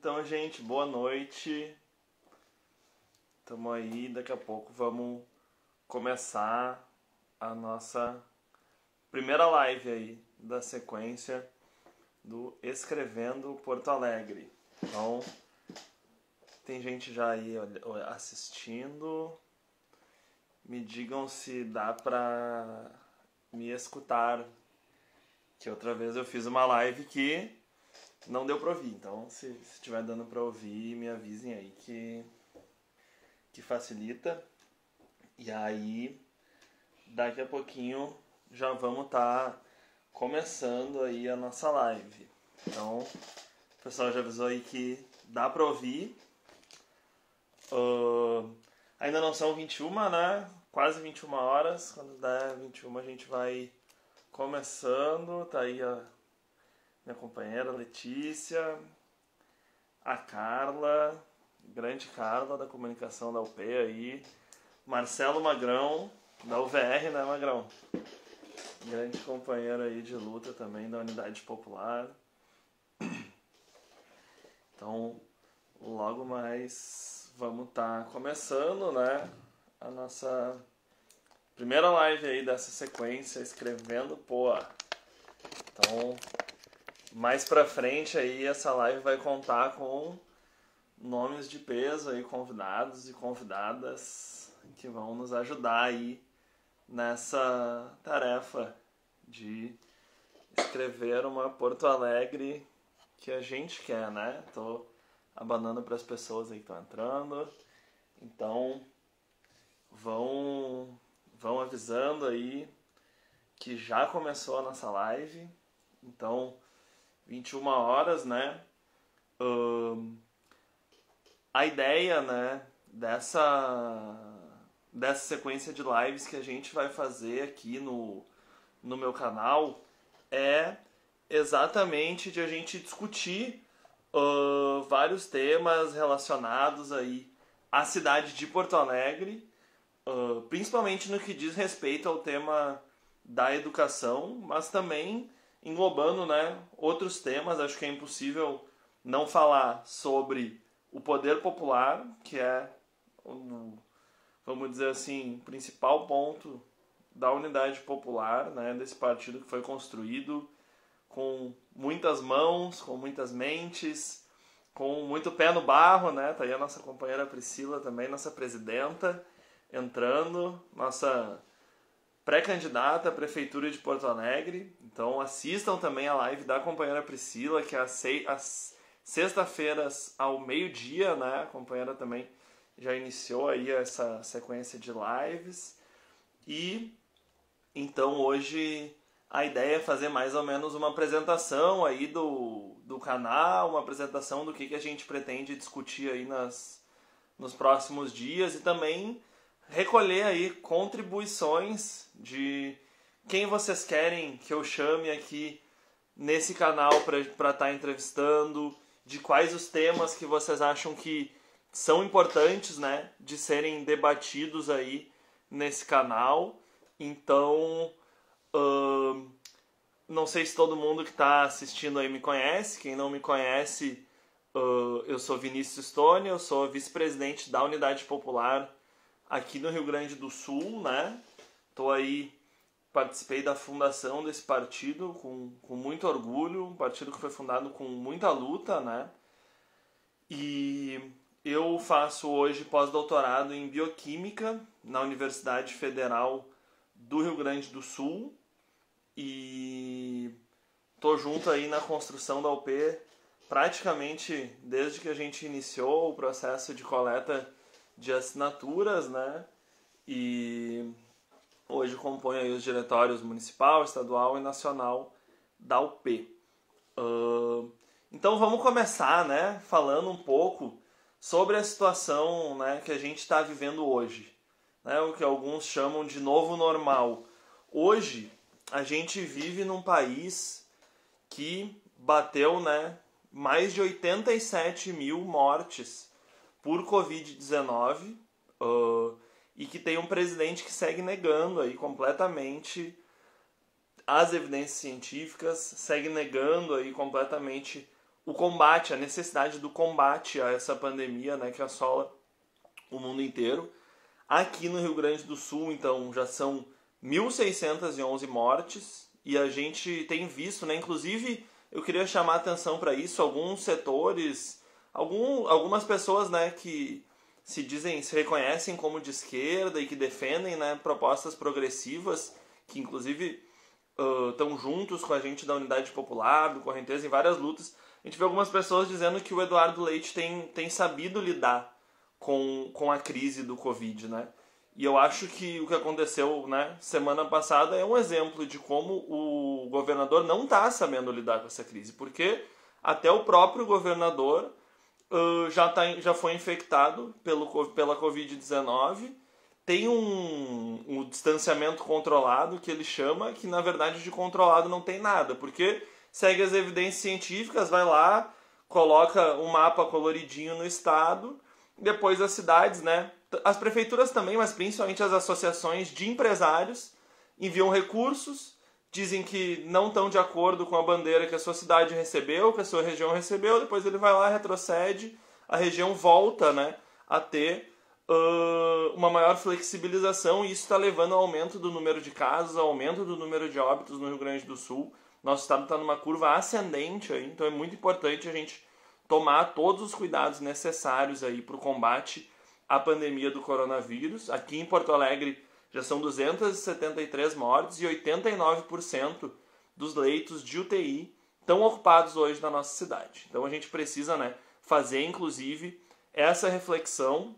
Então, gente, boa noite. Estamos aí, daqui a pouco vamos começar a nossa primeira live aí da sequência do Escrevendo Porto Alegre. Então, tem gente já aí assistindo. Me digam se dá pra me escutar, que outra vez eu fiz uma live que não deu pra ouvir. Então, se estiver dando pra ouvir, me avisem aí que facilita. E aí, daqui a pouquinho já vamos estar começando aí a nossa live. Então, o pessoal já avisou aí que dá pra ouvir. Ainda não são 21, né? Quase 21 horas. Quando der 21 a gente vai começando. Tá aí a minha companheira Letícia, a Carla, grande Carla da comunicação da UP aí, Marcelo Magrão, da UVR, né, Magrão? Grande companheiro aí de luta também da Unidade Popular. Então, logo mais vamos estar começando, né, a nossa primeira live aí dessa sequência, Escrevendo Poa. Então, mais pra frente aí essa live vai contar com nomes de peso aí, convidados e convidadas que vão nos ajudar aí nessa tarefa de escrever uma Porto Alegre que a gente quer, né? Tô abanando para as pessoas aí que estão entrando. Então, vão avisando aí que já começou a nossa live. Então, 21 horas, né? A ideia, né, dessa sequência de lives que a gente vai fazer aqui no meu canal é exatamente de a gente discutir vários temas relacionados aí à cidade de Porto Alegre, principalmente no que diz respeito ao tema da educação, mas também englobando, né, outros temas. Acho que é impossível não falar sobre o poder popular, que é, vamos dizer assim, o principal ponto da unidade popular, né, desse partido que foi construído com muitas mãos, com muitas mentes, com muito pé no barro, né? Tá aí a nossa companheira Priscila também, nossa presidenta, entrando, nossa pré-candidata à Prefeitura de Porto Alegre. Então assistam também a live da companheira Priscila, que é às sexta-feiras ao meio-dia, né? A companheira também já iniciou aí essa sequência de lives. E então hoje a ideia é fazer mais ou menos uma apresentação aí do canal, uma apresentação do que a gente pretende discutir aí nos próximos dias, e também recolher aí contribuições de quem vocês querem que eu chame aqui nesse canal para estar entrevistando, de quais os temas que vocês acham que são importantes, né, de serem debatidos aí nesse canal. Então, não sei se todo mundo que está assistindo aí me conhece. Quem não me conhece, eu sou Vinícius Stone, eu sou vice-presidente da Unidade Popular aqui no Rio Grande do Sul, né? Tô aí, participei da fundação desse partido com muito orgulho, um partido que foi fundado com muita luta, né? E eu faço hoje pós-doutorado em Bioquímica na Universidade Federal do Rio Grande do Sul e tô junto aí na construção da UP praticamente desde que a gente iniciou o processo de coleta de assinaturas, né? E hoje compõe aí os diretórios municipal, estadual e nacional da UP. Então vamos começar, né, falando um pouco sobre a situação, né, que a gente está vivendo hoje, né, o que alguns chamam de novo normal. Hoje a gente vive num país que bateu, né, mais de 87 mil mortes por Covid-19, e que tem um presidente que segue negando aí completamente as evidências científicas, segue negando aí completamente o combate, a necessidade do combate a essa pandemia, né, que assola o mundo inteiro. Aqui no Rio Grande do Sul, então, já são 1.611 mortes e a gente tem visto, né, inclusive eu queria chamar a atenção para isso, alguns setores, algumas pessoas, né, que se reconhecem como de esquerda e que defendem, né, propostas progressivas, que inclusive estão juntos com a gente da Unidade Popular, do Correnteza, em várias lutas. A gente vê algumas pessoas dizendo que o Eduardo Leite tem sabido lidar com a crise do Covid, né? E eu acho que o que aconteceu, né, semana passada é um exemplo de como o governador não está sabendo lidar com essa crise, porque até o próprio governador já foi infectado pela Covid-19, tem um distanciamento controlado, que ele chama, que na verdade de controlado não tem nada, porque segue as evidências científicas, vai lá, coloca um mapa coloridinho no estado, depois as cidades, né, as prefeituras também, mas principalmente as associações de empresários, enviam recursos, dizem que não estão de acordo com a bandeira que a sua cidade recebeu, que a sua região recebeu, depois ele vai lá, retrocede, a região volta, né, a ter uma maior flexibilização, e isso está levando ao aumento do número de casos, ao aumento do número de óbitos no Rio Grande do Sul. Nosso estado está numa curva ascendente aí, então é muito importante a gente tomar todos os cuidados necessários aí para o combate à pandemia do coronavírus. Aqui em Porto Alegre já são 273 mortes e 89% dos leitos de UTI estão ocupados hoje na nossa cidade. Então a gente precisa, né, fazer, inclusive, essa reflexão.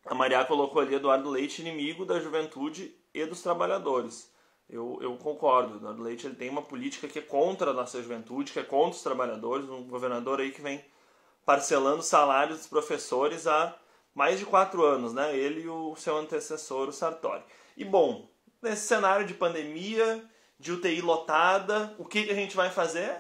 A Maria colocou ali Eduardo Leite, inimigo da juventude e dos trabalhadores. Eu concordo. O Eduardo Leite, ele tem uma política que é contra a nossa juventude, que é contra os trabalhadores. Um governador aí que vem parcelando salários dos professores há mais de 4 anos, né? Ele e o seu antecessor, o Sartori. E bom, nesse cenário de pandemia, de UTI lotada, o que a gente vai fazer?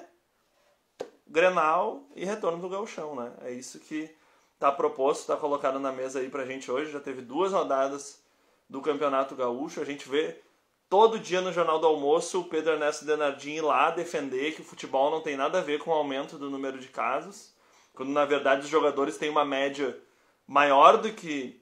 Grenal e retorno do gauchão, né? É isso que está proposto, está colocado na mesa aí pra gente hoje. Já teve 2 rodadas do Campeonato Gaúcho. A gente vê todo dia no Jornal do Almoço o Pedro Ernesto Denardim ir lá defender que o futebol não tem nada a ver com o aumento do número de casos, quando na verdade os jogadores têm uma média maior do que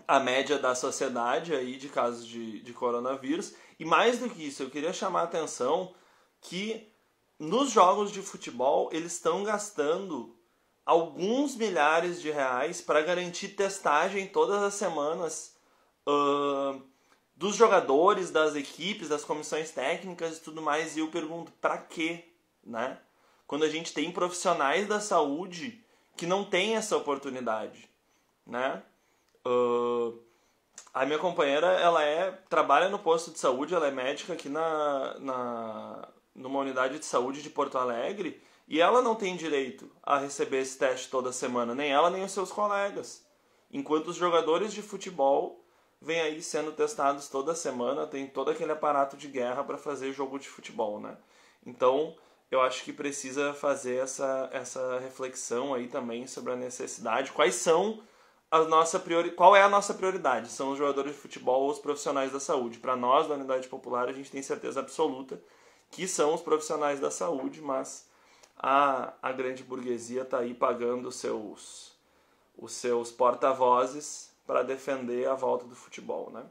a média da sociedade aí de casos de coronavírus. E mais do que isso, eu queria chamar a atenção que nos jogos de futebol eles estão gastando alguns milhares de reais para garantir testagem todas as semanas dos jogadores, das equipes, das comissões técnicas e tudo mais. E eu pergunto, para quê, né? Quando a gente tem profissionais da saúde que não têm essa oportunidade, né? A minha companheira, ela trabalha no posto de saúde, ela é médica aqui numa unidade de saúde de Porto Alegre, e ela não tem direito a receber esse teste toda semana, nem ela nem os seus colegas. Enquanto os jogadores de futebol vêm aí sendo testados toda semana, tem todo aquele aparato de guerra para fazer jogo de futebol, né? Então, eu acho que precisa fazer essa reflexão aí também sobre a necessidade. Qual é a nossa prioridade? São os jogadores de futebol ou os profissionais da saúde? Para nós, da Unidade Popular, a gente tem certeza absoluta que são os profissionais da saúde, mas a grande burguesia está aí pagando os seus porta-vozes para defender a volta do futebol, né?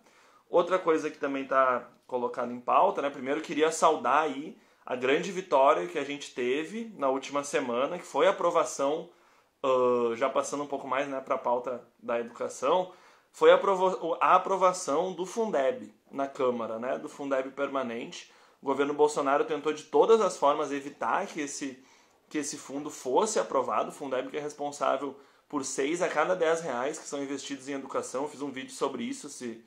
Outra coisa que também está colocada em pauta, né? Primeiro, eu queria saudar aí a grande vitória que a gente teve na última semana, que foi a aprovação, já passando um pouco mais, né, para a pauta da educação, foi a aprovação do Fundeb na Câmara, né, do Fundeb permanente. O governo Bolsonaro tentou de todas as formas evitar que esse fundo fosse aprovado. O Fundeb que é responsável por 6 a cada 10 reais que são investidos em educação. Eu fiz um vídeo sobre isso, se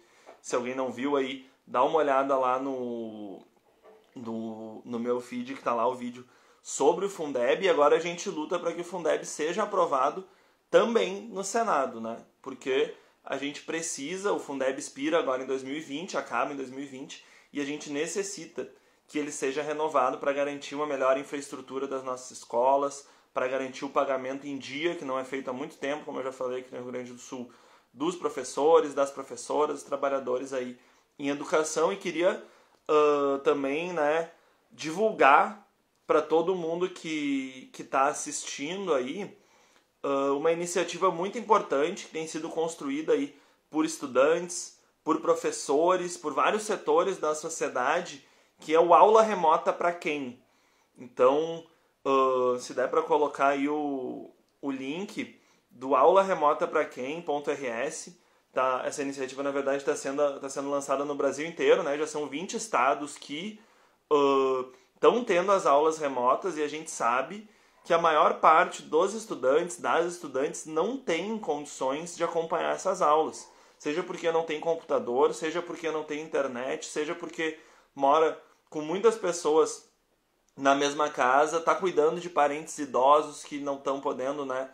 alguém não viu aí, dá uma olhada lá no meu feed, que está lá o vídeo sobre o Fundeb. E agora a gente luta para que o Fundeb seja aprovado também no Senado, né? Porque a gente precisa, o Fundeb expira agora em 2020, acaba em 2020, e a gente necessita que ele seja renovado para garantir uma melhor infraestrutura das nossas escolas, para garantir o pagamento em dia, que não é feito há muito tempo, como eu já falei aqui no Rio Grande do Sul, dos professores, das professoras, dos trabalhadores aí em educação. E queria também, né, divulgar para todo mundo que está assistindo aí uma iniciativa muito importante que tem sido construída aí por estudantes, por professores, por vários setores da sociedade, que é o Aula Remota para Quem. Então, se der para colocar aí o link do Aula Remota para Quem.rs, tá? Essa iniciativa, na verdade, está sendo lançada no Brasil inteiro, né? Já são 20 estados que estão tendo as aulas remotas, e a gente sabe que a maior parte dos estudantes, das estudantes, não tem condições de acompanhar essas aulas. Seja porque não tem computador, seja porque não tem internet, seja porque mora com muitas pessoas na mesma casa, está cuidando de parentes idosos que não estão podendo, né,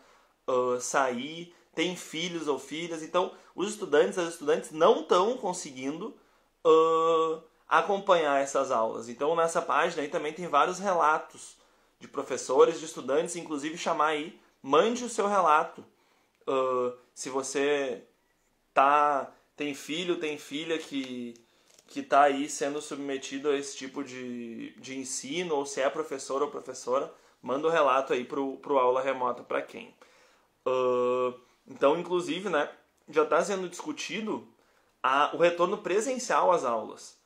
sair, tem filhos ou filhas. Então, os estudantes, as estudantes não estão conseguindo acompanhar essas aulas. Então, nessa página aí também tem vários relatos de professores, de estudantes, inclusive chamar aí, mande o seu relato. Se você tem filho, tem filha que está aí sendo submetido a esse tipo de ensino, ou se é professor ou professora, manda o relato aí pro Aula Remota para Quem. Então, inclusive, né, já está sendo discutido o retorno presencial às aulas.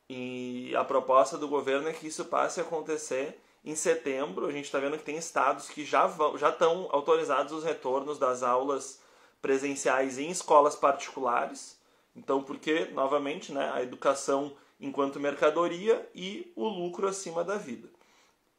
E a proposta do governo é que isso passe a acontecer em setembro. A gente está vendo que tem estados que já estão autorizados os retornos das aulas presenciais em escolas particulares. Então, porque, novamente, né, a educação enquanto mercadoria e o lucro acima da vida.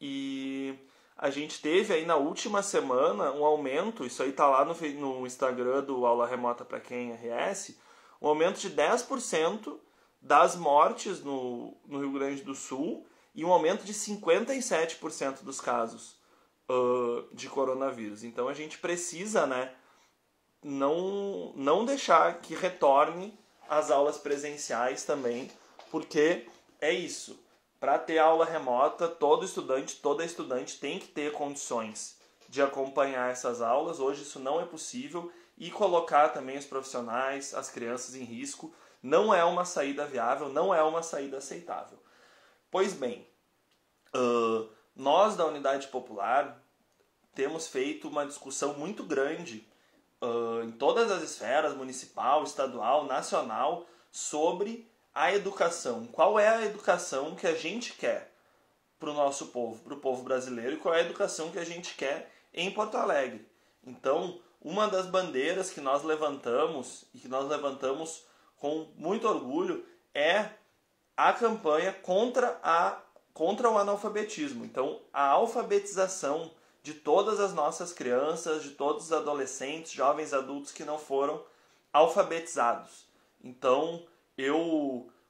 E a gente teve aí na última semana um aumento, isso aí está lá no Instagram do Aula Remota para Quem RS, um aumento de 10% das mortes no Rio Grande do Sul e um aumento de 57% dos casos de coronavírus. Então a gente precisa, né, não deixar que retorne às aulas presenciais também, porque é isso. Para ter aula remota, todo estudante, toda estudante tem que ter condições de acompanhar essas aulas. Hoje isso não é possível, e colocar também os profissionais, as crianças em risco, não é uma saída viável, não é uma saída aceitável. Pois bem, nós da Unidade Popular temos feito uma discussão muito grande em todas as esferas, municipal, estadual, nacional, sobre a educação. Qual é a educação que a gente quer para o nosso povo, para o povo brasileiro, e qual é a educação que a gente quer em Porto Alegre. Então, uma das bandeiras que nós levantamos, e que nós levantamos com muito orgulho, é a campanha contra o analfabetismo. Então, a alfabetização de todas as nossas crianças, de todos os adolescentes, jovens, adultos que não foram alfabetizados. Então,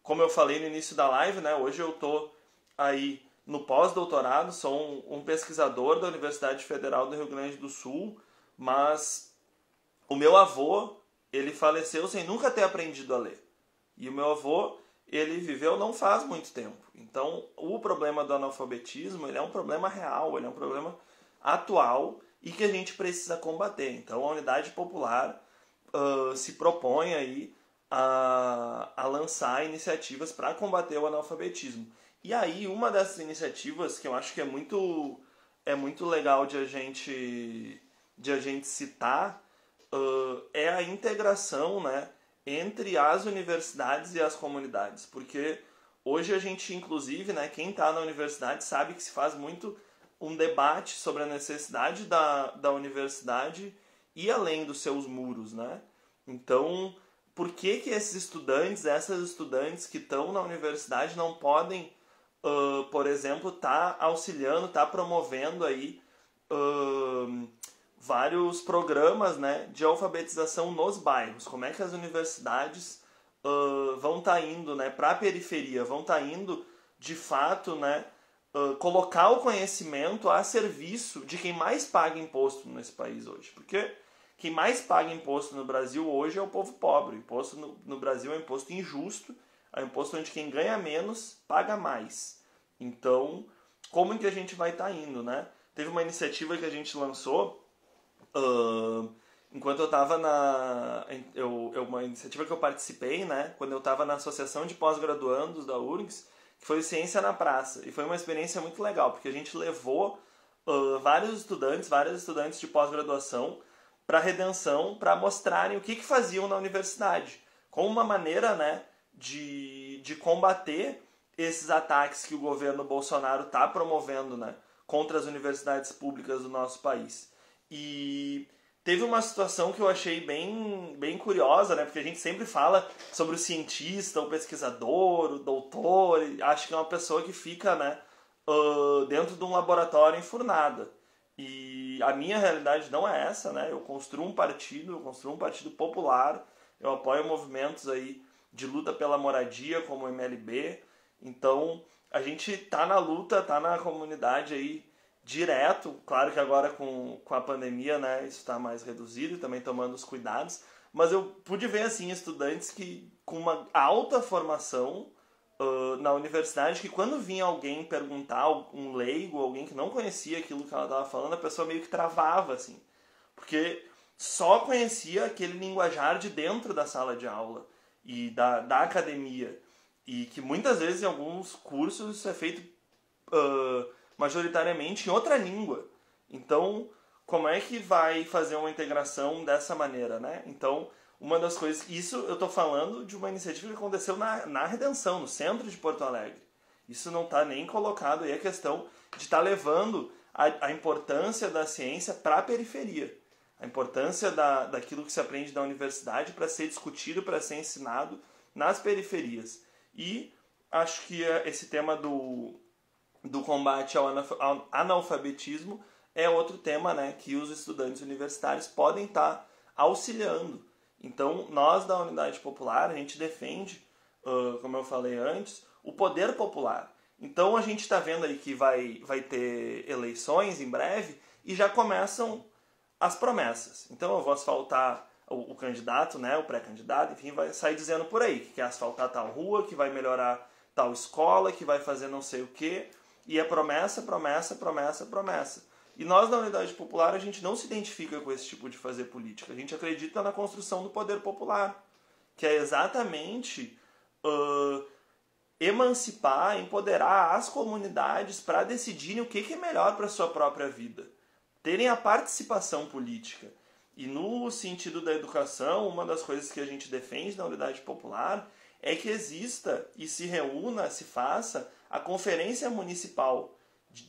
como eu falei no início da live, né, hoje eu estou aí no pós-doutorado, sou um pesquisador da Universidade Federal do Rio Grande do Sul, mas o meu avô, ele faleceu sem nunca ter aprendido a ler. E o meu avô, ele viveu não faz muito tempo. Então, o problema do analfabetismo, ele é um problema real, ele é um problema atual e que a gente precisa combater. Então, a Unidade Popular se propõe aí a lançar iniciativas para combater o analfabetismo. E aí, uma dessas iniciativas que eu acho que é muito legal de a gente citar é a integração, né, entre as universidades e as comunidades. Porque hoje a gente, inclusive, né, quem está na universidade sabe que se faz muito um debate sobre a necessidade da universidade e além dos seus muros, né? Então, por que esses estudantes, essas estudantes que estão na universidade não podem, por exemplo, estar auxiliando, estar promovendo aí vários programas, né, de alfabetização nos bairros? Como é que as universidades vão estar indo, né, para a periferia, vão estar indo, de fato, né, colocar o conhecimento a serviço de quem mais paga imposto nesse país hoje? Porque quem mais paga imposto no Brasil hoje é o povo pobre. O imposto no Brasil é um imposto injusto, é um imposto onde quem ganha menos paga mais. Então, como que a gente vai estar indo, né? Teve uma iniciativa que a gente lançou enquanto eu estava uma iniciativa que eu participei, né, quando eu estava na Associação de Pós-Graduandos da URGS, que foi o Ciência na Praça. E foi uma experiência muito legal, porque a gente levou várias estudantes de pós-graduação para a Redenção, para mostrarem o que faziam na universidade, como uma maneira, né, de combater esses ataques que o governo Bolsonaro está promovendo, né, contra as universidades públicas do nosso país. E teve uma situação que eu achei bem curiosa, né, porque a gente sempre fala sobre o cientista, o pesquisador, o doutor, e acho que é uma pessoa que fica, né, dentro de um laboratório enfurnada. E a minha realidade não é essa, né? Eu construo um partido popular, eu apoio movimentos aí de luta pela moradia, como o MLB. Então, a gente tá na luta, tá na comunidade aí direto. Claro que agora com a pandemia, né, isso está mais reduzido e também tomando os cuidados. Mas eu pude ver, assim, estudantes que com uma alta formação na universidade, que quando vinha alguém perguntar, um leigo, alguém que não conhecia aquilo que ela estava falando, a pessoa meio que travava, assim. Porque só conhecia aquele linguajar de dentro da sala de aula e da academia. E que muitas vezes em alguns cursos isso é feito majoritariamente em outra língua. Então, como é que vai fazer uma integração dessa maneira, né? Então, uma das coisas... Isso eu estou falando de uma iniciativa que aconteceu na Redenção, no centro de Porto Alegre. Isso não está nem colocado aí a questão de estar levando a importância da ciência para a periferia. A importância daquilo que se aprende na universidade para ser discutido, para ser ensinado nas periferias. E acho que esse tema do combate ao analfabetismo é outro tema, né, que os estudantes universitários podem estar auxiliando. Então, nós da Unidade Popular, a gente defende, como eu falei antes, o poder popular. Então, a gente está vendo aí que vai ter eleições em breve e já começam as promessas. Então, eu vou asfaltar o candidato, né, o pré-candidato, enfim, vai sair dizendo por aí que quer asfaltar tal rua, que vai melhorar tal escola, que vai fazer não sei o quê. E é promessa, promessa, promessa, promessa. E nós, na Unidade Popular, a gente não se identifica com esse tipo de fazer política. A gente acredita na construção do poder popular, que é exatamente emancipar, empoderar as comunidades para decidirem o que é melhor para a sua própria vida. Terem a participação política. E no sentido da educação, uma das coisas que a gente defende na Unidade Popular é que exista e se reúna, se faça a Conferência Municipal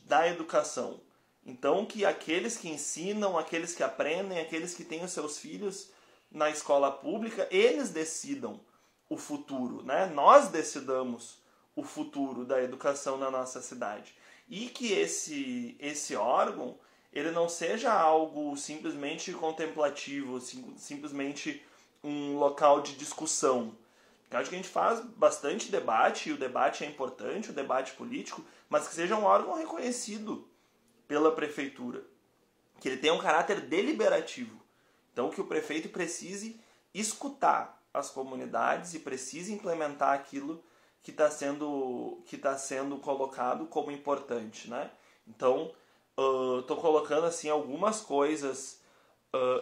da Educação. Então, que aqueles que ensinam, aqueles que aprendem, aqueles que têm os seus filhos na escola pública, eles decidam o futuro, né? Nós decidamos o futuro da educação na nossa cidade. E que esse órgão, ele não seja algo simplesmente contemplativo, simplesmente um local de discussão. Eu acho que a gente faz bastante debate, e o debate é importante, o debate político, mas que seja um órgão reconhecido pela prefeitura, que ele tenha um caráter deliberativo. Então, que o prefeito precise escutar as comunidades e precise implementar aquilo que está sendo colocado como importante, né? Então, estou colocando assim algumas coisas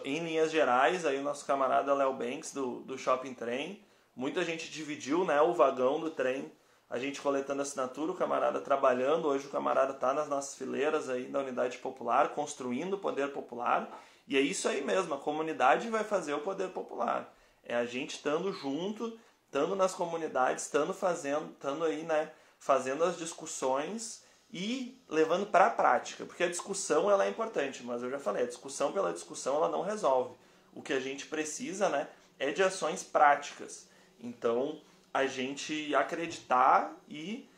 em linhas gerais. Aí o nosso camarada Léo Banks do Shopping Trem, muita gente dividiu, né, o vagão do trem, a gente coletando assinatura, o camarada trabalhando. Hoje o camarada está nas nossas fileiras aí da Unidade Popular, construindo o poder popular. E é isso aí mesmo, a comunidade vai fazer o poder popular. É a gente estando junto, estando nas comunidades, estando aí, né, fazendo as discussões e levando para a prática. Porque a discussão ela é importante, mas eu já falei, a discussão pela discussão ela não resolve. O que a gente precisa, né, é de ações práticas. Então, a gente acreditar e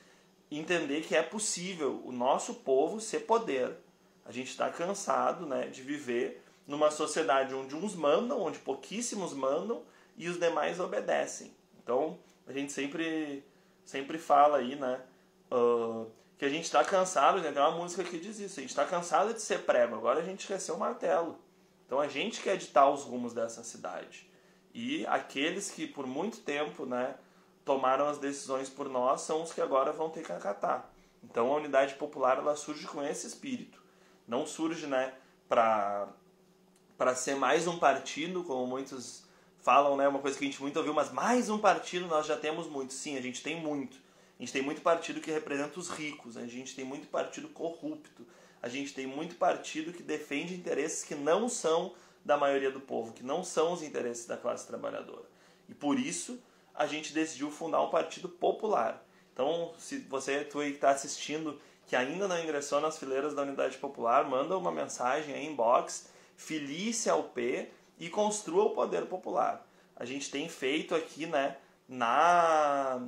entender que é possível o nosso povo ser poder. A gente está cansado, né, de viver numa sociedade onde uns mandam, onde pouquíssimos mandam e os demais obedecem. Então, a gente sempre fala aí, né, que a gente está cansado, né, tem uma música que diz isso, a gente está cansado de ser prego, agora a gente quer ser um martelo. Então, a gente quer ditar os rumos dessa cidade. E aqueles que por muito tempo, né, tomaram as decisões por nós são os que agora vão ter que acatar. Então a Unidade Popular ela surge com esse espírito. Não surge, né, para ser mais um partido, como muitos falam, né, uma coisa que a gente muito ouviu, mas mais um partido nós já temos muito. Sim, a gente tem muito. A gente tem muito partido que representa os ricos, a gente tem muito partido corrupto, a gente tem muito partido que defende interesses que não são da maioria do povo, que não são os interesses da classe trabalhadora. E por isso a gente decidiu fundar um partido popular. Então, se tu aí que está assistindo, que ainda não ingressou nas fileiras da Unidade Popular, manda uma mensagem aí, inbox, filie-se ao P e construa o poder popular. A gente tem feito aqui, né, na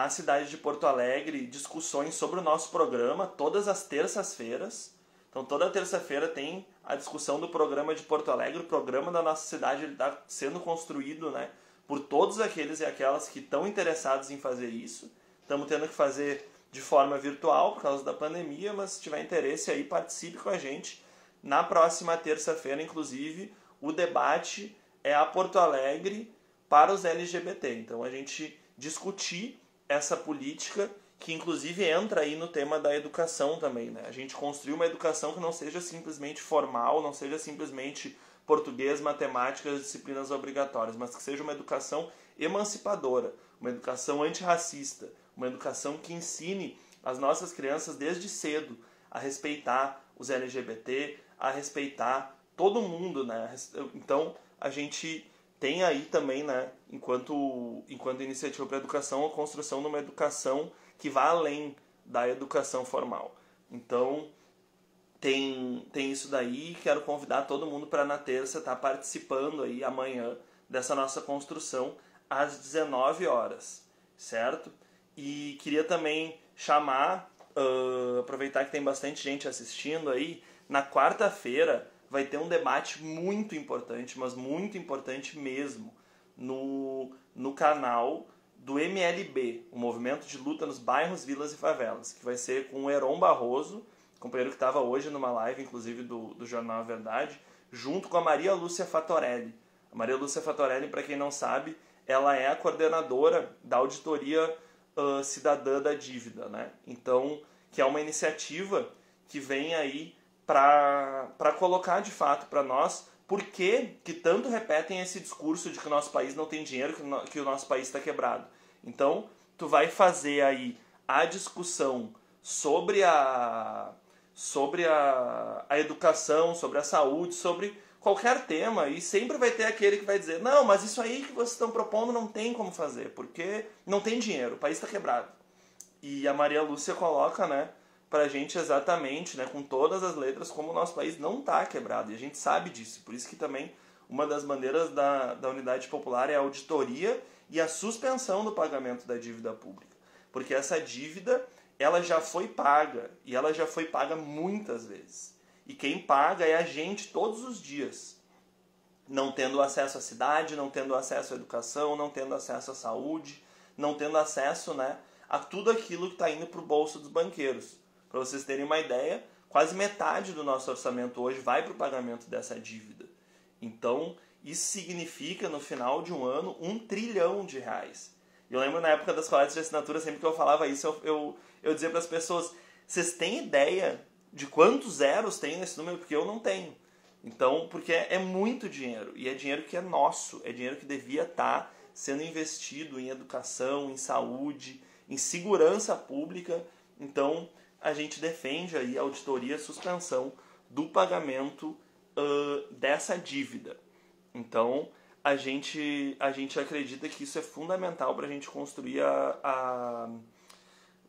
cidade de Porto Alegre, discussões sobre o nosso programa, todas as terças-feiras. Então, toda terça-feira tem a discussão do programa de Porto Alegre. O programa da nossa cidade está sendo construído, né, por todos aqueles e aquelas que estão interessados em fazer isso. Estamos tendo que fazer de forma virtual por causa da pandemia, mas se tiver interesse aí, participe com a gente. Na próxima terça-feira, inclusive, o debate é a Porto Alegre para os LGBT. Então, a gente discutir essa política que, inclusive, entra aí no tema da educação também, né? A gente construir uma educação que não seja simplesmente formal, não seja simplesmente português, matemática, disciplinas obrigatórias, mas que seja uma educação emancipadora, uma educação antirracista, uma educação que ensine as nossas crianças desde cedo a respeitar os LGBT, a respeitar todo mundo, né? Então, a gente tem aí também, né, enquanto iniciativa para a educação, a construção de uma educação que vá além da educação formal. Então, tem isso daí. Quero convidar todo mundo para na terça estar participando aí amanhã dessa nossa construção às 19 horas, certo? E queria também chamar, aproveitar que tem bastante gente assistindo aí, na quarta-feira vai ter um debate muito importante, mas muito importante mesmo, no canal do MLB, o Movimento de Luta nos Bairros, Vilas e Favelas, que vai ser com o Heron Barroso, companheiro que estava hoje numa live, inclusive, do Jornal A Verdade, junto com a Maria Lúcia Fatorelli. A Maria Lúcia Fatorelli, para quem não sabe, ela é a coordenadora da Auditoria Cidadã da Dívida, né? Então, que é uma iniciativa que vem aí para colocar de fato para nós por que tanto repetem esse discurso de que o nosso país não tem dinheiro, que o nosso país está quebrado. Então, tu vai fazer aí a discussão sobre a educação, sobre a saúde, sobre qualquer tema, e sempre vai ter aquele que vai dizer: não, mas isso aí que vocês estão propondo não tem como fazer, porque não tem dinheiro, o país está quebrado. E a Maria Lúcia coloca, né, pra gente exatamente, né, com todas as letras, como o nosso país não está quebrado, e a gente sabe disso. Por isso que também uma das bandeiras da Unidade Popular é a auditoria e a suspensão do pagamento da dívida pública. Porque essa dívida, ela já foi paga, e ela já foi paga muitas vezes. E quem paga é a gente todos os dias, não tendo acesso à cidade, não tendo acesso à educação, não tendo acesso à saúde, não tendo acesso, né, a tudo aquilo que está indo para o bolso dos banqueiros. Para vocês terem uma ideia, quase metade do nosso orçamento hoje vai para o pagamento dessa dívida. Então, isso significa, no final de um ano, R$1 trilhão. E eu lembro na época das coletas de assinatura, sempre que eu falava isso, eu dizia para as pessoas: vocês têm ideia de quantos zeros tem nesse número? Porque eu não tenho. Então, porque é muito dinheiro. E é dinheiro que é nosso. É dinheiro que devia estar sendo investido em educação, em saúde, em segurança pública. Então, a gente defende aí a auditoria e a suspensão do pagamento dessa dívida. Então, a gente acredita que isso é fundamental para a gente construir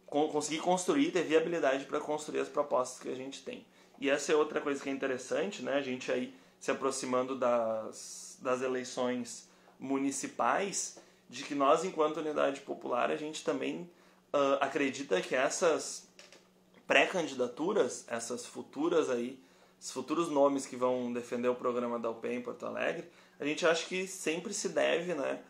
conseguir construir, ter viabilidade para construir as propostas que a gente tem. E essa é outra coisa que é interessante, né? A gente aí se aproximando das eleições municipais, de que nós, enquanto Unidade Popular, a gente também acredita que essas pré-candidaturas, esses futuros nomes que vão defender o programa da UP em Porto Alegre, a gente acha que sempre se deve, né,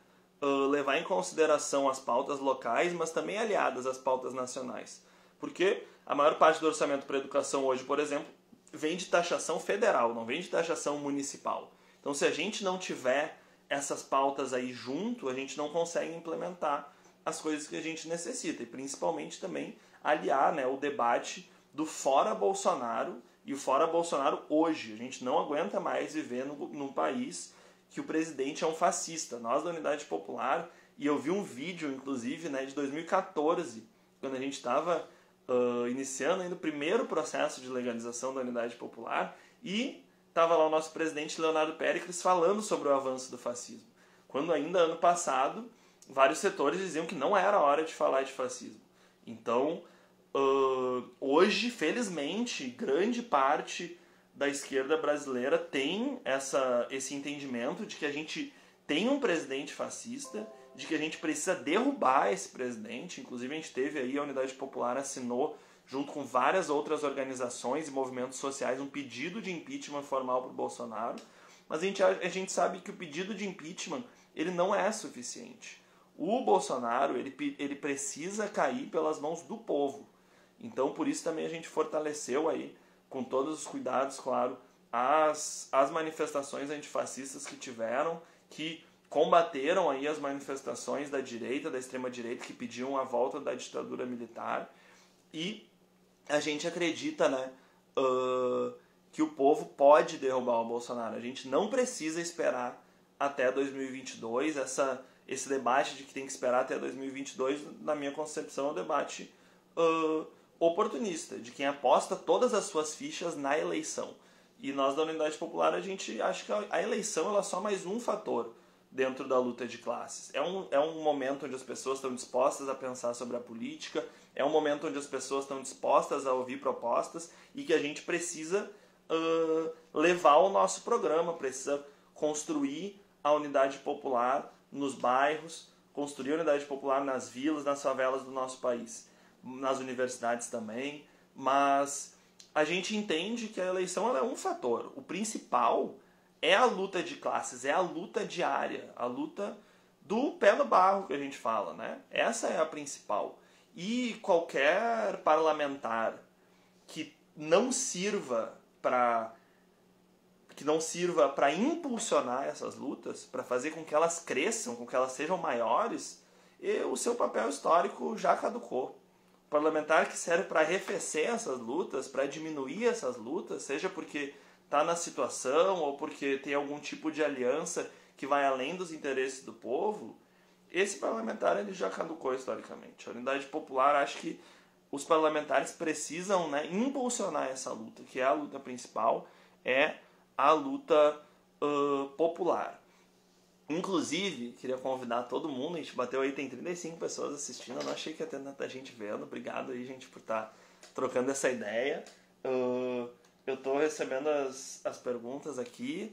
levar em consideração as pautas locais, mas também aliadas às pautas nacionais. Porque a maior parte do orçamento para a educação hoje, por exemplo, vem de taxação federal, não vem de taxação municipal. Então, se a gente não tiver essas pautas aí junto, a gente não consegue implementar as coisas que a gente necessita. E principalmente também aliar, né, o debate do fora Bolsonaro e o fora Bolsonaro hoje. A gente não aguenta mais viver num país que o presidente é um fascista. Nós da Unidade Popular e eu vi um vídeo, inclusive, né, de 2014, quando a gente estava iniciando ainda o primeiro processo de legalização da unidade popular, e estava lá o nosso presidente Leonardo Péricles falando sobre o avanço do fascismo. Quando ainda ano passado, vários setores diziam que não era hora de falar de fascismo. Então, hoje, felizmente, grande parte da esquerda brasileira tem esse entendimento de que a gente tem um presidente fascista, de que a gente precisa derrubar esse presidente. Inclusive, a gente teve aí, a Unidade Popular assinou, junto com várias outras organizações e movimentos sociais, um pedido de impeachment formal para o Bolsonaro. Mas a gente sabe que o pedido de impeachment ele não é suficiente. O Bolsonaro ele precisa cair pelas mãos do povo. Então, por isso também a gente fortaleceu aí, com todos os cuidados, claro, as manifestações antifascistas que tiveram, que combateram aí as manifestações da direita, da extrema-direita, que pediam a volta da ditadura militar. E a gente acredita, né, que o povo pode derrubar o Bolsonaro. A gente não precisa esperar até 2022. Esse debate de que tem que esperar até 2022, na minha concepção, é um debate oportunista, de quem aposta todas as suas fichas na eleição. E nós da Unidade Popular, a gente acha que a eleição ela é só mais um fator dentro da luta de classes. É um momento onde as pessoas estão dispostas a pensar sobre a política, é um momento onde as pessoas estão dispostas a ouvir propostas e que a gente precisa levar o nosso programa, precisa construir a unidade popular nos bairros, construir a unidade popular nas vilas, nas favelas do nosso país, nas universidades também, mas a gente entende que a eleição ela é um fator. O principal é a luta de classes, é a luta diária, a luta do pé no barro que a gente fala, né? Essa é a principal. E qualquer parlamentar que não sirva para impulsionar essas lutas, para fazer com que elas cresçam, com que elas sejam maiores, o seu papel histórico já caducou. O parlamentar que serve para arrefecer essas lutas, para diminuir essas lutas, seja porque está na situação ou porque tem algum tipo de aliança que vai além dos interesses do povo, esse parlamentar ele já caducou historicamente. A Unidade Popular acha que os parlamentares precisam, né, impulsionar essa luta, que é a luta principal, é a luta popular. Inclusive, queria convidar todo mundo, a gente bateu aí, tem 35 pessoas assistindo, eu não achei que ia ter tanta gente vendo, obrigado aí, gente, por estar trocando essa ideia. Eu estou recebendo as perguntas aqui,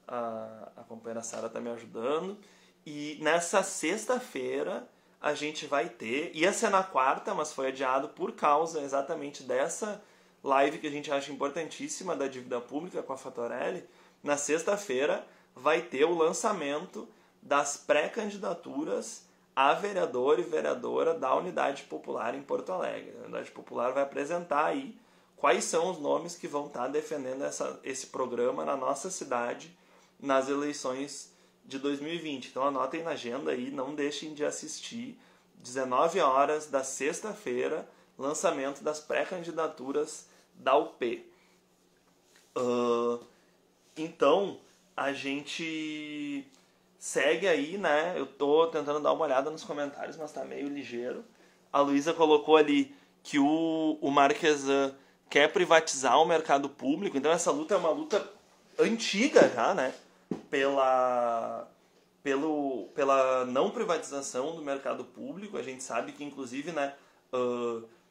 a companheira Sara está me ajudando, e nessa sexta-feira a gente vai ter, ia ser na quarta, mas foi adiado por causa exatamente dessa live que a gente acha importantíssima da dívida pública com a Fatorelli. Na sexta-feira vai ter o lançamento das pré-candidaturas a vereador e vereadora da Unidade Popular em Porto Alegre. A Unidade Popular vai apresentar aí quais são os nomes que vão estar defendendo esse programa na nossa cidade nas eleições de 2020. Então anotem na agenda aí, não deixem de assistir. 19 horas da sexta-feira, lançamento das pré-candidaturas da UP. Então, a gente segue aí, né? Eu tô tentando dar uma olhada nos comentários, mas tá meio ligeiro. A Luísa colocou ali que o Marquesan quer privatizar o mercado público. Então essa luta é uma luta antiga já, né? Pela não privatização do mercado público. A gente sabe que, inclusive, né,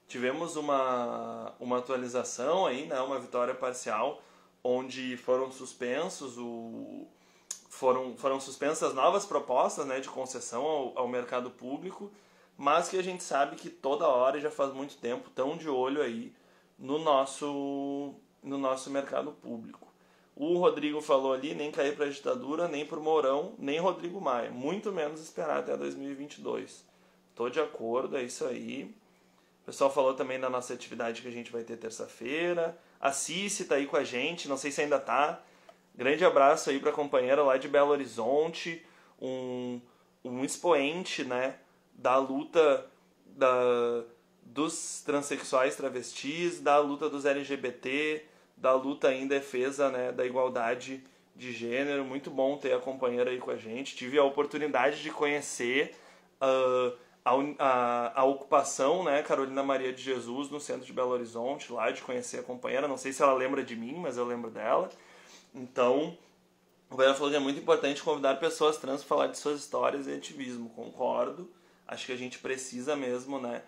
tivemos uma atualização aí, né, uma vitória parcial, onde foram suspensas novas propostas, né, de concessão ao mercado público, mas que a gente sabe que toda hora, já faz muito tempo, estão de olho aí no nosso mercado público. O Rodrigo falou ali, nem cair para a ditadura, nem para o Mourão, nem Rodrigo Maia. Muito menos esperar até 2022. Estou de acordo, é isso aí. O pessoal falou também da nossa atividade que a gente vai ter terça-feira. A Cici está aí com a gente, não sei se ainda está. Grande abraço aí para a companheira lá de Belo Horizonte. Um expoente, né, da luta dos transexuais travestis, da luta dos LGBT, da luta em defesa, né, da igualdade de gênero. Muito bom ter a companheira aí com a gente. Tive a oportunidade de conhecer a ocupação, né, Carolina Maria de Jesus, no centro de Belo Horizonte, lá de conhecer a companheira. Não sei se ela lembra de mim, mas eu lembro dela. Então, o Bela falou que é muito importante convidar pessoas trans para falar de suas histórias e ativismo. Concordo. Acho que a gente precisa mesmo, né,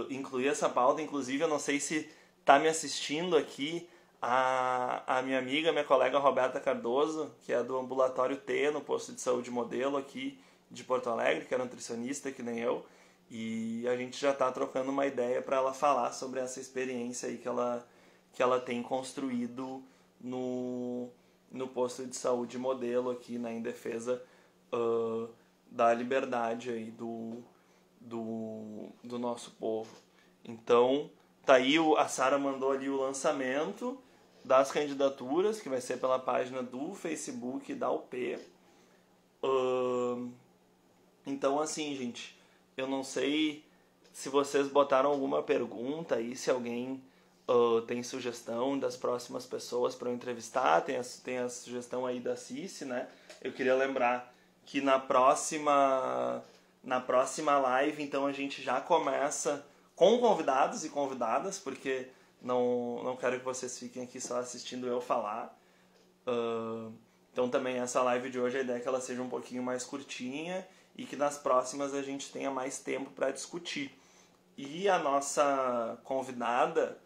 incluir essa pauta. Inclusive, eu não sei se tá me assistindo aqui a minha amiga, minha colega Roberta Cardoso, que é do Ambulatório T, no posto de saúde Modelo aqui de Porto Alegre, que é nutricionista, que nem eu. E a gente já tá trocando uma ideia para ela falar sobre essa experiência aí que ela tem construído no posto de saúde Modelo aqui, né, em defesa da liberdade aí do nosso povo. Então, tá aí, a Sara mandou ali o lançamento das candidaturas, que vai ser pela página do Facebook da UP. Então, assim, gente, eu não sei se vocês botaram alguma pergunta aí, se alguém tem sugestão das próximas pessoas para eu entrevistar. Tem a sugestão aí da Cici, né? Eu queria lembrar que na próxima live, então, a gente já começa com convidados e convidadas, porque não quero que vocês fiquem aqui só assistindo eu falar. Então também essa live de hoje, a ideia é que ela seja um pouquinho mais curtinha e que nas próximas a gente tenha mais tempo para discutir. E a nossa convidada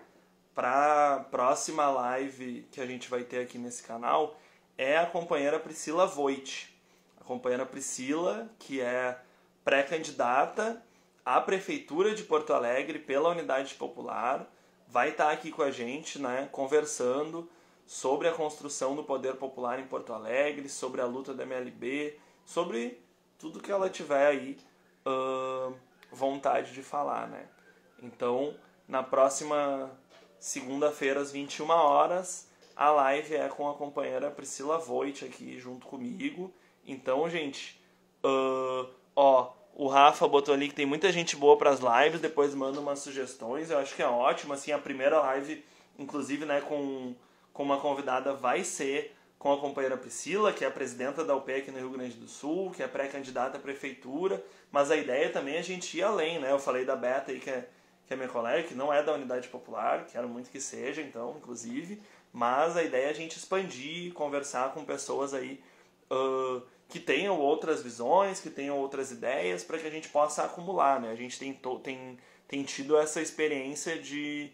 para a próxima live que a gente vai ter aqui nesse canal é a companheira Priscila Voit. A companheira Priscila, que é pré-candidata à Prefeitura de Porto Alegre pela Unidade Popular, vai estar aqui com a gente, né, conversando sobre a construção do poder popular em Porto Alegre, sobre a luta da MLB, sobre tudo que ela tiver aí vontade de falar, né? Então, na próxima segunda-feira, às 21 horas, a live é com a companheira Priscila Voit aqui junto comigo. Então, gente, o Rafa botou ali que tem muita gente boa para as lives, depois manda umas sugestões. Eu acho que é ótimo, assim, a primeira live, inclusive, né, com uma convidada vai ser com a companheira Priscila, que é a presidenta da UP aqui no Rio Grande do Sul, que é pré-candidata à prefeitura, mas a ideia também é a gente ir além, né? Eu falei da Beta aí, que é minha colega, que não é da Unidade Popular, quero muito que seja, então, inclusive, mas a ideia é a gente expandir, conversar com pessoas aí que tenham outras visões, que tenham outras ideias, para que a gente possa acumular, né? A gente tem tido essa experiência de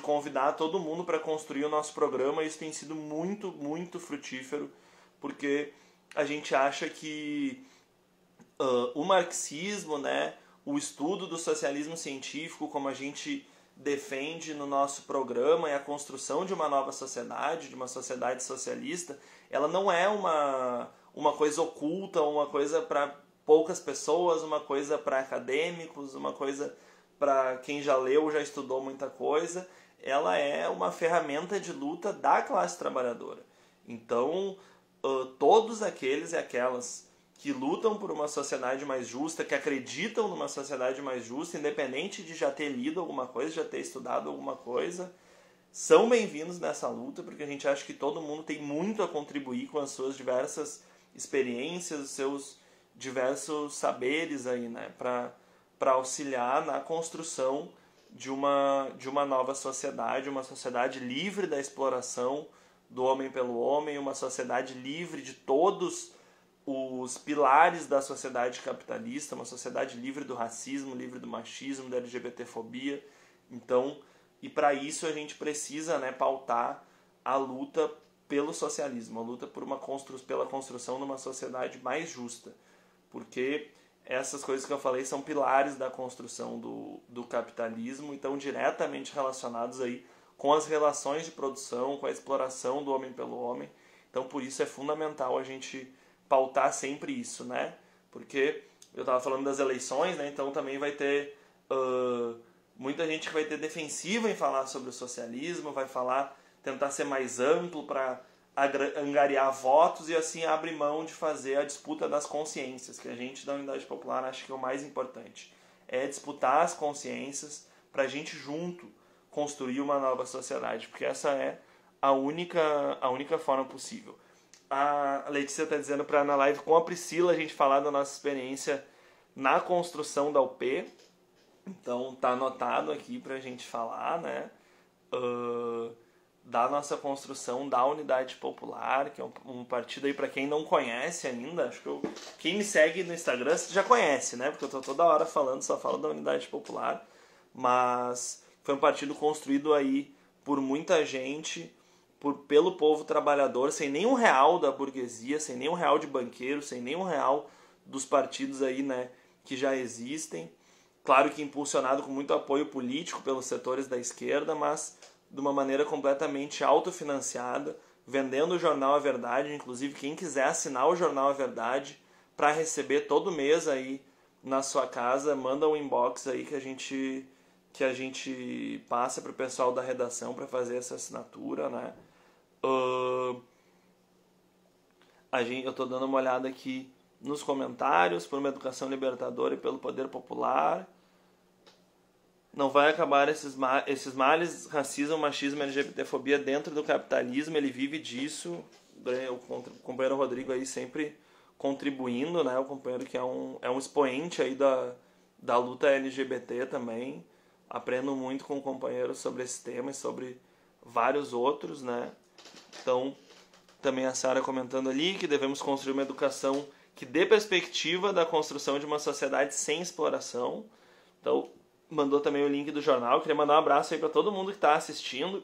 convidar todo mundo para construir o nosso programa, e isso tem sido muito, muito frutífero, porque a gente acha que o marxismo, né, o estudo do socialismo científico, como a gente defende no nosso programa, e a construção de uma nova sociedade, de uma sociedade socialista, ela não é uma coisa oculta, uma coisa para poucas pessoas, uma coisa para acadêmicos, uma coisa para quem já leu, já estudou muita coisa. Ela é uma ferramenta de luta da classe trabalhadora. Então, todos aqueles e aquelas que lutam por uma sociedade mais justa, que acreditam numa sociedade mais justa, independente de já ter lido alguma coisa, já ter estudado alguma coisa, são bem-vindos nessa luta, porque a gente acha que todo mundo tem muito a contribuir com as suas diversas experiências, os seus diversos saberes aí, né, para auxiliar na construção de uma nova sociedade, uma sociedade livre da exploração do homem pelo homem, uma sociedade livre de todos os pilares da sociedade capitalista, uma sociedade livre do racismo, livre do machismo, da LGBTfobia. Então, e para isso a gente precisa, né, pautar a luta pelo socialismo, a luta pela construção de uma sociedade mais justa, porque essas coisas que eu falei são pilares da construção do capitalismo e estão diretamente relacionados aí com as relações de produção, com a exploração do homem pelo homem. Então, por isso é fundamental a gente pautar sempre isso, né? Porque eu estava falando das eleições, né? Então também vai ter muita gente que vai ter defensiva em falar sobre o socialismo, vai tentar ser mais amplo para angariar votos e assim abre mão de fazer a disputa das consciências, que a gente da Unidade Popular acha que é o mais importante. É disputar as consciências para a gente junto construir uma nova sociedade, porque essa é a única forma possível. A Letícia está dizendo para na live com a Priscila a gente falar da nossa experiência na construção da UP. Então tá anotado aqui pra gente falar, né? Da nossa construção da Unidade Popular, que é um partido aí para quem não conhece ainda. Acho que quem me segue no Instagram já conhece, né? Porque eu tô toda hora falando, só falo da Unidade Popular. Mas foi um partido construído aí por muita gente, pelo povo trabalhador, sem nenhum real da burguesia, sem nenhum real de banqueiro, sem nenhum real dos partidos aí, né, que já existem. Claro que impulsionado com muito apoio político pelos setores da esquerda, mas de uma maneira completamente autofinanciada, vendendo o jornal A Verdade. Inclusive, quem quiser assinar o jornal A Verdade para receber todo mês aí na sua casa, manda um inbox aí que a gente passa para o pessoal da redação para fazer essa assinatura, né? Eu estou dando uma olhada aqui nos comentários, por uma educação libertadora e pelo poder popular. Não vai acabar esses males, racismo, machismo, LGBTfobia dentro do capitalismo, ele vive disso. O companheiro Rodrigo aí sempre contribuindo, né? O companheiro que é um expoente aí da luta LGBT também. Aprendo muito com o companheiro sobre esse tema e sobre vários outros, né? Então, também a Sara comentando ali que devemos construir uma educação que dê perspectiva da construção de uma sociedade sem exploração. Então, mandou também o link do jornal. Queria mandar um abraço aí para todo mundo que está assistindo.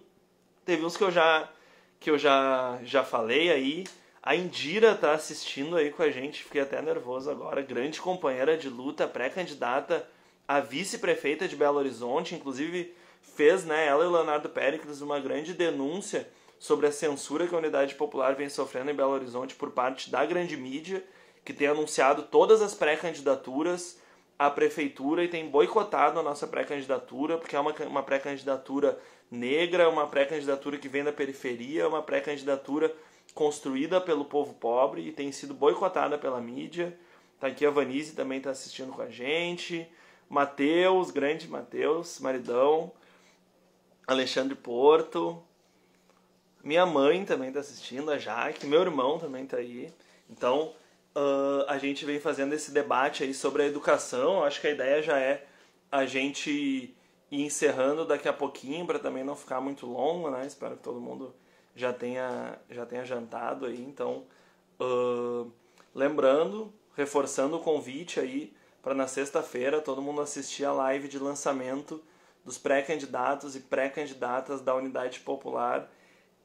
Teve uns que eu já falei aí. A Indira está assistindo aí com a gente. Fiquei até nervoso agora. Grande companheira de luta, pré-candidata a vice-prefeita de Belo Horizonte. Inclusive fez, né, ela e o Leonardo Péricles uma grande denúncia sobre a censura que a Unidade Popular vem sofrendo em Belo Horizonte por parte da grande mídia, que tem anunciado todas as pré-candidaturas à prefeitura e tem boicotado a nossa pré-candidatura, porque é uma pré-candidatura negra, uma pré-candidatura que vem da periferia, uma pré-candidatura construída pelo povo pobre e tem sido boicotada pela mídia. Tá aqui a Vanise também está assistindo com a gente, Matheus, grande Matheus, maridão, Alexandre Porto, minha mãe também está assistindo, a Jaque, meu irmão também está aí. Então, a gente vem fazendo esse debate aí sobre a educação. Acho que a ideia já é a gente ir encerrando daqui a pouquinho, para também não ficar muito longo, né? Espero que todo mundo já tenha jantado aí. Então, lembrando, reforçando o convite aí para na sexta-feira todo mundo assistir a live de lançamento dos pré-candidatos e pré-candidatas da Unidade Popular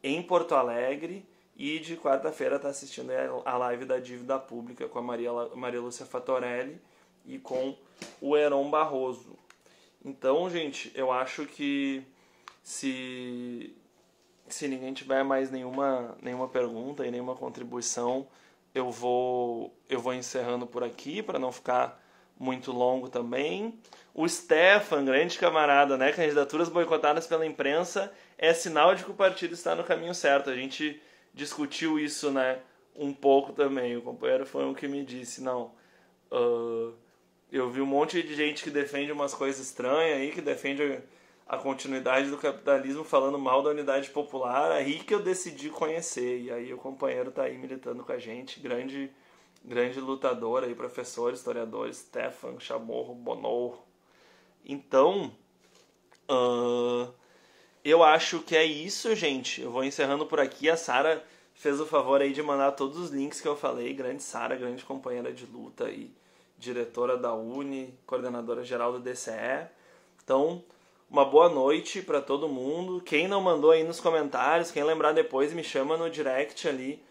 em Porto Alegre, e de quarta-feira está assistindo a live da dívida pública com a Maria Lúcia Fatorelli e com o Heron Barroso. Então, gente, eu acho que se ninguém tiver mais nenhuma pergunta e nenhuma contribuição, eu vou encerrando por aqui para não ficar muito longo também. O Stefan, grande camarada, né? Candidaturas boicotadas pela imprensa é sinal de que o partido está no caminho certo. A gente discutiu isso, né, um pouco também. O companheiro foi um que me disse, não, eu vi um monte de gente que defende umas coisas estranhas aí, que defende a continuidade do capitalismo falando mal da Unidade Popular, aí que eu decidi conhecer. E aí o companheiro tá aí militando com a gente, grande lutador aí, professor, historiador, Stefan Chamorro Bonor. Então, eu acho que é isso, gente. Eu vou encerrando por aqui. A Sara fez o favor aí de mandar todos os links que eu falei. Grande Sara, grande companheira de luta e diretora da Uni, coordenadora geral do DCE. Então, uma boa noite para todo mundo. Quem não mandou aí nos comentários, quem lembrar depois, me chama no direct ali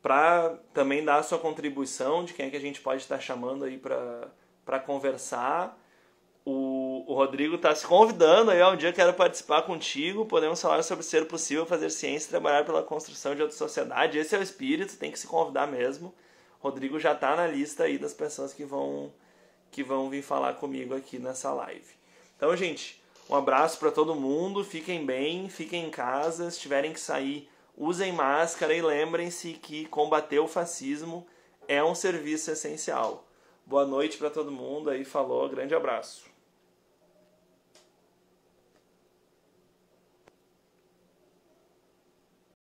para também dar a sua contribuição de quem é que a gente pode estar chamando aí para conversar. O Rodrigo está se convidando aí, um dia eu quero participar contigo, podemos falar sobre ser possível fazer ciência e trabalhar pela construção de outra sociedade. Esse é o espírito, tem que se convidar mesmo. O Rodrigo já está na lista aí das pessoas que vão vir falar comigo aqui nessa live. Então, gente, um abraço para todo mundo, fiquem bem, fiquem em casa, se tiverem que sair, usem máscara e lembrem-se que combater o fascismo é um serviço essencial. Boa noite para todo mundo aí, falou, grande abraço.